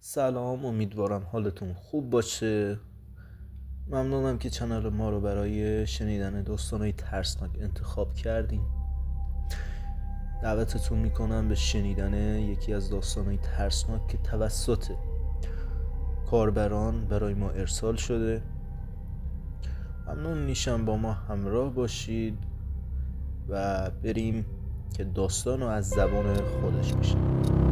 سلام، امیدوارم حالتون خوب باشه. ممنونم که چنل ما رو برای شنیدن داستانهای ترسناک انتخاب کردین. دعوتتون میکنم به شنیدن یکی از داستانهای ترسناک که توسط کاربران برای ما ارسال شده. ممنون میشم با ما همراه باشید و بریم که داستان رو از زبان خودش بشنویم.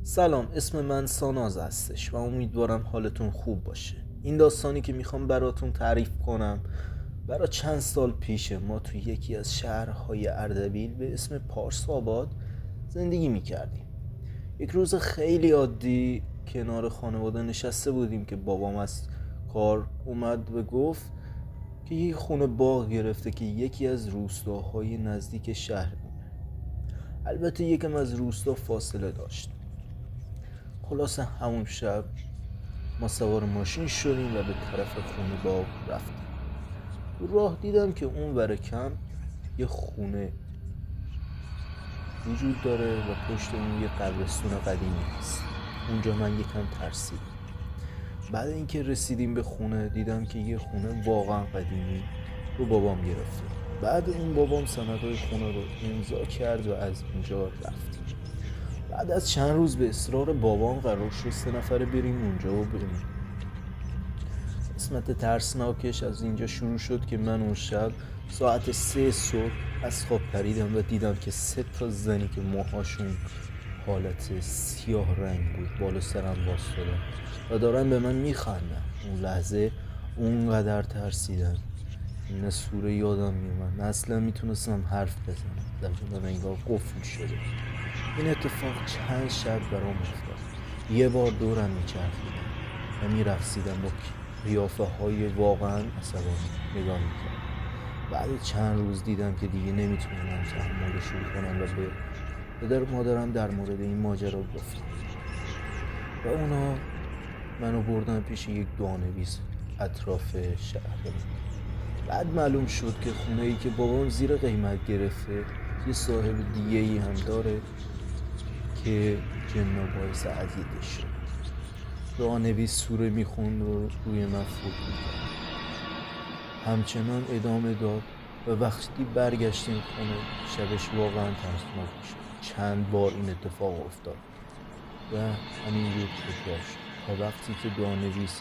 سلام، اسم من ساناز هستش و امیدوارم حالتون خوب باشه. این داستانی که میخوام براتون تعریف کنم برای چند سال پیشه. ما توی یکی از شهرهای اردبیل به اسم پارس آباد زندگی میکردیم. یک روز خیلی عادی کنار خانواده نشسته بودیم که بابام از کار اومد و گفت که یک خونه باغ گرفته که یکی از روستاهای نزدیک شهر بود. البته یکم از روستا فاصله داشت. خلاصه همون شب ما سوار ماشین شدیم و به طرف خونه باغ رفتیم. تو راه دیدم که اون ور کم یه خونه وجود داره و پشت اون یه قبرستون قدیمی هست. اونجا من یکم ترسیدم. بعد اینکه رسیدیم به خونه دیدم که یه خونه واقعا قدیمی رو بابام گرفته. بعد اون بابام سندهای خونه رو امضا کرد و از اونجا رفت. بعد از چند روز به اصرار بابام قرار شد 3 نفره بریم اونجا و بریم. قسمت ترسناکش از اینجا شروع شد که من اون شب ساعت 3 صبح از خواب پریدم و دیدم که 3 تا زنی که موهاشون حالت سیاه رنگ بود بالا سرم واسطادن و دارن به من میخندن. اون لحظه اونقدر ترسیدم نه سوره یادم میومد نه اصلا میتونستم حرف بزنم. زبونم انگار قفل شده. این اتفاق چند شب برام افتاد. یه بار دورم میچرخیدم و میرقصیدم با قیافه های واقعا عصبانی نگاه میکردم. بعد چند روز دیدم که دیگه نمیتونم تحملش رو کنم و به پدر مادرم در مورد این ماجرا گفتم و اونا منو بردن پیش یک دعانویس اطراف شهر. بعد معلوم شد که خونه ای که بابام زیر قیمت گرفته یه صاحب دیگه ای هم داره که جنا باعث اذیتش شد. دعانویس سوره میخوند و روی من فوت میکرد. همچنان ادامه داد و وقتی برگشتیم خونه شبش واقعا ترسناک شد. چند بار این اتفاق افتاد و همینجور تکرار شد تا وقتی که دعانویس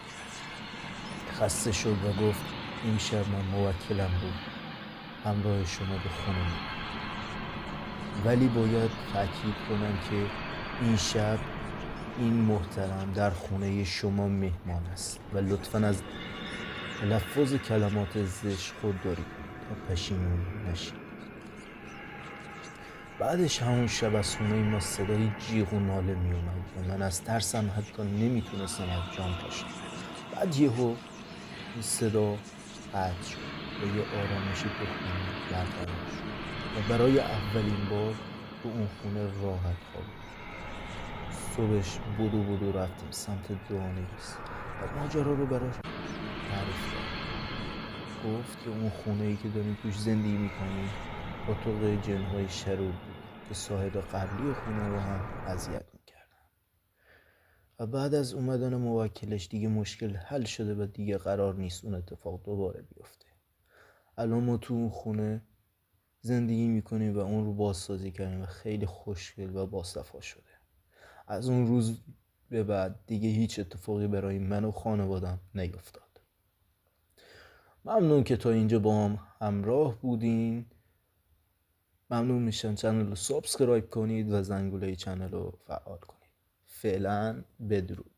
خسته شد و گفت این شب من موکلم بود همراه شما به خونه میرم، ولی باید تأکید کنم که این شب این محترم در خونه شما مهمان است و لطفاً از تلفظ کلمات زشت خودداری کنید تا پشیمون نشید. بعدش همون شب از خونه ما صدای جیغ و ناله می اومد و من از ترسم حتی نمیتونستم از جام پاشم. بعد یهو این صدا قطع شد و یه آرامشی تو خونه برقرار شد و برای اولین بار تو اون خونه راحت خوابیدم. صبحش بدو رفتیم سمت دعانویس و ماجرا رو براش تعریف کرد. گفت که اون خونه ای که داریم توش زندگی میکنیم اتاق جنهای شرور بود که صاحب قبلی خونه رو هم اذیت میکردن و بعد از اومدن موکلش دیگه مشکل حل شده و دیگه قرار نیست اون اتفاق دوباره بیفته. الان ما تو اون خونه زندگی میکنیم و اون رو بازسازی کردیم و خیلی خوشگل و باصفا شده. از اون روز به بعد دیگه هیچ اتفاقی برای من و خانوادم نیفتاد. ممنون که تا اینجا با هم همراه بودین ممنون میشم چنل رو سابسکرایب کنید و زنگوله چنل رو فعال کنید. فعلا بدرود.